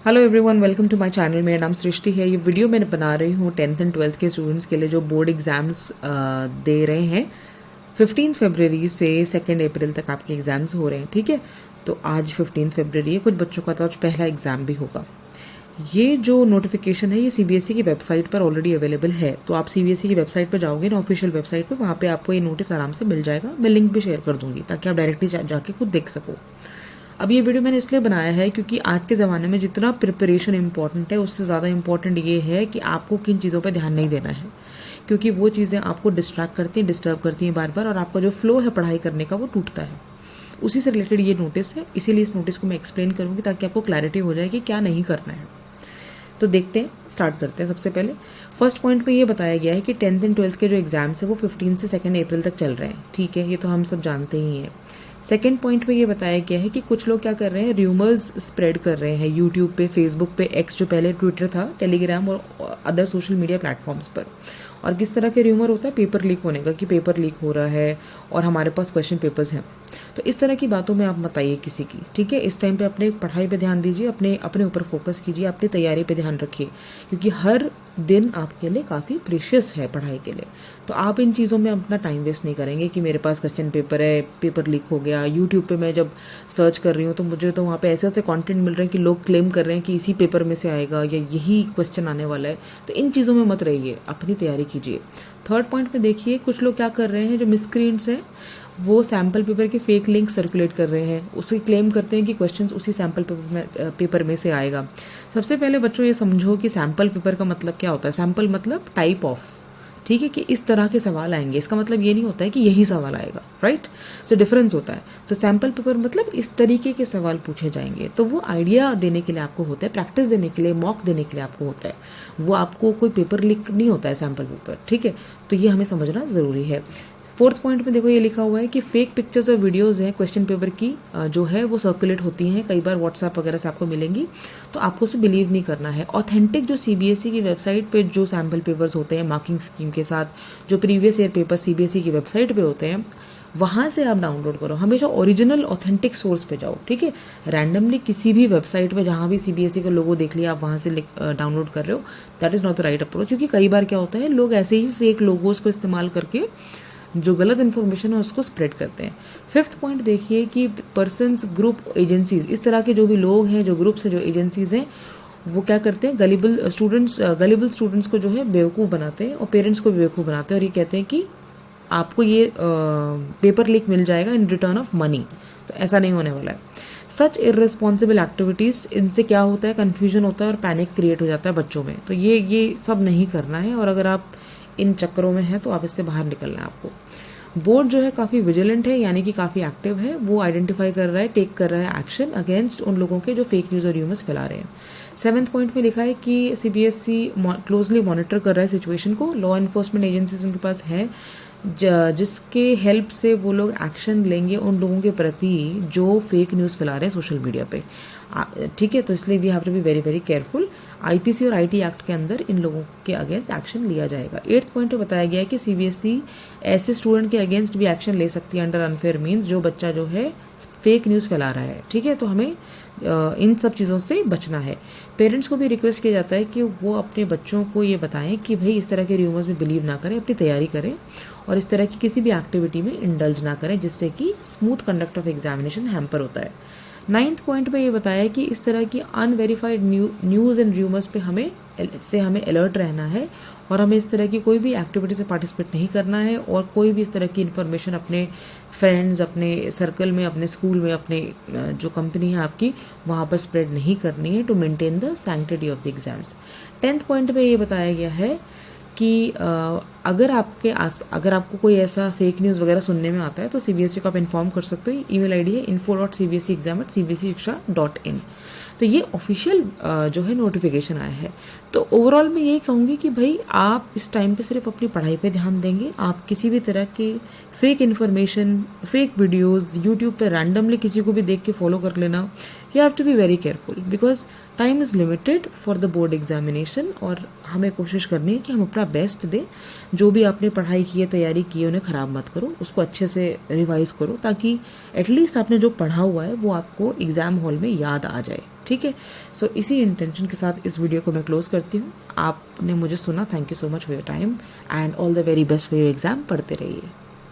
Hello everyone, welcome to my channel. मेरा नाम सृष्टि है। ये वीडियो मैं बना रही हूँ 10th एंड 12th के स्टूडेंट्स के लिए जो बोर्ड एग्ज़ाम्स दे रहे हैं। 15 फरवरी से 2 अप्रैल तक आपके एग्ज़ाम्स हो रहे हैं। ठीक है, तो आज 15 फरवरी है। कुछ बच्चों का तो आज पहला एग्ज़ाम भी होगा। ये जो नोटिफिकेशन है ये सीबीएसई की वेबसाइट पर ऑलरेडी अवेलेबल है। तो आप सीबीएसई की वेबसाइट पर जाओगे ना, ऑफिशियल वेबसाइट पर, वहाँ पे आपको ये नोटिस आराम से मिल जाएगा। मैं लिंक भी शेयर कर दूंगी ताकि आप डायरेक्टली जाके खुद देख सको। अब ये वीडियो मैंने इसलिए बनाया है क्योंकि आज के ज़माने में जितना प्रिपरेशन इंपॉर्टेंट है उससे ज़्यादा इंपॉर्टेंट ये है कि आपको किन चीज़ों पे ध्यान नहीं देना है, क्योंकि वो चीज़ें आपको डिस्ट्रैक्ट करती हैं, डिस्टर्ब करती हैं बार बार, और आपका जो फ्लो है पढ़ाई करने का वो टूटता है। उसी से रिलेटेड ये नोटिस है, इसीलिए इस नोटिस को मैं एक्सप्लेन करूँगी ताकि आपको क्लैरिटी हो जाए कि क्या नहीं करना है। तो देखते हैं, स्टार्ट करते हैं। सबसे पहले फर्स्ट पॉइंट में ये बताया गया है कि 10th एंड 12th के जो एग्जाम्स है वो 15 से 2 अप्रैल तक चल रहे हैं। ठीक है, ये तो हम सब जानते ही हैं। सेकेंड पॉइंट में ये बताया गया है कि कुछ लोग क्या कर रहे हैं, र्यूमर्स स्प्रेड कर रहे हैं यूट्यूब पे, फेसबुक पे, एक्स जो पहले ट्विटर था, टेलीग्राम और अदर सोशल मीडिया प्लेटफॉर्म्स पर। और किस तरह के र्यूमर होता है, पेपर लीक होने का, कि पेपर लीक हो रहा है और हमारे पास क्वेश्चन पेपर्स हैं। तो इस तरह की बातों में आप बताइए किसी की। ठीक है, इस टाइम पे अपने पढ़ाई पे ध्यान दीजिए, अपने ऊपर फोकस कीजिए, अपनी तैयारी पे ध्यान रखिए, क्योंकि हर दिन आपके लिए काफ़ी प्रीशियस है पढ़ाई के लिए। तो आप इन चीज़ों में अपना टाइम वेस्ट नहीं करेंगे कि मेरे पास क्वेश्चन पेपर है, पेपर लीक हो गया। यूट्यूब पे मैं जब सर्च कर रही हूँ तो मुझे तो वहाँ पे ऐसे ऐसे कंटेंट मिल रहे हैं कि लोग क्लेम कर रहे हैं कि इसी पेपर में से आएगा या यही क्वेश्चन आने वाला है। तो इन चीज़ों में मत रहिए, अपनी तैयारी कीजिए। थर्ड पॉइंट में देखिए, कुछ लोग क्या कर रहे हैं, जो मिसक्रीन्स हैं वो सैम्पल पेपर के फेक लिंक सर्कुलेट कर रहे हैं, उसे क्लेम करते हैं कि क्वेश्चंस उसी सैम्पल पेपर में से आएगा। सबसे पहले बच्चों ये समझो कि सैम्पल पेपर का मतलब क्या होता है। सैम्पल मतलब टाइप ऑफ, ठीक है, कि इस तरह के सवाल आएंगे। इसका मतलब ये नहीं होता है कि यही सवाल आएगा, राइट। तो डिफरेंस होता है। तो सैम्पल पेपर मतलब इस तरीके के सवाल पूछे जाएंगे। तो वो आइडिया देने के लिए आपको होता है, प्रैक्टिस देने के लिए, मॉक देने के लिए आपको होता है। वो आपको कोई पेपर लीक नहीं होता है सैम्पल पेपर, ठीक है। तो ये हमें समझना ज़रूरी है। फोर्थ पॉइंट में देखो, ये लिखा हुआ है कि फेक पिक्चर्स और वीडियोस हैं क्वेश्चन पेपर की जो है वो सर्कुलेट होती हैं, कई बार व्हाट्सएप वगैरह से आपको मिलेंगी। तो आपको उसे बिलीव नहीं करना है। ऑथेंटिक जो सीबीएसई की वेबसाइट पे जो सैम्पल पेपर्स होते हैं मार्किंग स्कीम के साथ, जो प्रीवियस ईयर पेपर सीबीएसई की वेबसाइट पे होते हैं, वहाँ से आप डाउनलोड करो। हमेशा ओरिजिनल ऑथेंटिक सोर्स पे जाओ, ठीक है। रैंडमली किसी भी वेबसाइट पे जहाँ भी सीबीएसई का लोगो देख लिया आप वहाँ से डाउनलोड कर रहे हो, that is not the right approach. क्योंकि कई बार क्या होता है, लोग ऐसे ही फेक लोगोस को इस्तेमाल करके जो गलत इन्फॉर्मेशन है उसको स्प्रेड करते हैं। फिफ्थ पॉइंट देखिए कि पर्सन्स, ग्रुप, एजेंसीज, इस तरह के जो भी लोग हैं, जो ग्रुप्स हैं, जो एजेंसीज हैं, वो क्या करते हैं, गलिबल स्टूडेंट्स को जो है बेवकूफ़ बनाते हैं और पेरेंट्स को भी बेवकूफ़ बनाते हैं। और ये कहते हैं कि आपको ये पेपर लीक मिल जाएगा इन रिटर्न ऑफ मनी। तो ऐसा नहीं होने वाला है। सच इर्रेस्पॉन्सिबल एक्टिविटीज़, इनसे क्या होता है, कन्फ्यूजन होता है और पैनिक क्रिएट हो जाता है बच्चों में। तो ये सब नहीं करना है। और अगर आप इन चक्करों में है तो आप इससे बाहर निकलना है आपको। बोर्ड जो है काफ़ी विजिलेंट है, यानी कि काफ़ी एक्टिव है। वो आइडेंटिफाई कर रहा है, टेक कर रहा है एक्शन अगेंस्ट उन लोगों के जो फेक न्यूज़ और र्यूमर्स फैला रहे हैं। 7th पॉइंट में लिखा है कि सीबीएसई क्लोजली मॉनिटर कर रहा है सिचुएशन को। लॉ इन्फोर्समेंट एजेंसीज उनके पास है जिसके हेल्प से वो लोग एक्शन लेंगे उन लोगों के प्रति जो फेक न्यूज़ फैला रहे हैं सोशल मीडिया पे, ठीक है। तो इसलिए we have to be very very careful. IPC और आईटी एक्ट के अंदर इन लोगों के अगेंस्ट एक्शन लिया जाएगा। 8th पॉइंट में बताया गया है कि सीबीएसई ऐसे स्टूडेंट के अगेंस्ट भी एक्शन ले सकती है अंडर अनफेयर मीन्स, जो बच्चा जो है फेक न्यूज़ फैला रहा है, ठीक है। तो हमें इन सब चीज़ों से बचना है। पेरेंट्स को भी रिक्वेस्ट किया जाता है कि वो अपने बच्चों को ये बताएं कि भाई इस तरह के र्यूमर्स में बिलीव ना करें, अपनी तैयारी करें और इस तरह की किसी भी एक्टिविटी में इंडल्ज ना करें जिससे कि smooth conduct of examination hamper होता है। 9th पॉइंट में ये बताया कि इस तरह की अनवेरीफाइड न्यूज़ एंड र्यूमर्स पे हमें अलर्ट रहना है और हमें इस तरह की कोई भी एक्टिविटी से पार्टिसिपेट नहीं करना है और कोई भी इस तरह की इन्फॉर्मेशन अपने फ्रेंड्स, अपने सर्कल में, अपने स्कूल में, अपने जो कंपनी है आपकी, वहाँ पर स्प्रेड नहीं करनी है to maintain the sanctity of the exams. 10th point में ये बताया गया है कि अगर आपको कोई ऐसा फेक न्यूज़ वगैरह सुनने में आता है तो सीबीएसई को आप इन्फॉर्म कर सकते हो। ईमेल आईडी है info.cbseexam@cbseshiksha.in। तो ये ऑफिशियल जो है नोटिफिकेशन आया है। तो ओवरऑल मैं यही कहूँगी कि भाई आप इस टाइम पे सिर्फ अपनी पढ़ाई पे ध्यान देंगे। आप किसी भी तरह के fake information, fake videos YouTube पे रैंडमली किसी को भी देख के फॉलो कर लेना, you have to be very careful because time is limited for the board examination. और हमें कोशिश करनी है कि हम अपना बेस्ट दें। जो भी आपने पढ़ाई की है, तैयारी की है, उन्हें ख़राब मत करो, उसको अच्छे से रिवाइज करो ताकि एटलीस्ट आपने जो पढ़ा हुआ है वो आपको एग्ज़ाम हॉल में याद आ जाए। ठीक है। सो इसी इंटेंशन के साथ इस वीडियो को मैं क्लोज करती हूँ। आपने मुझे सुना, thank you so much for your time and all the very best for your exam. पढ़ते रहिए।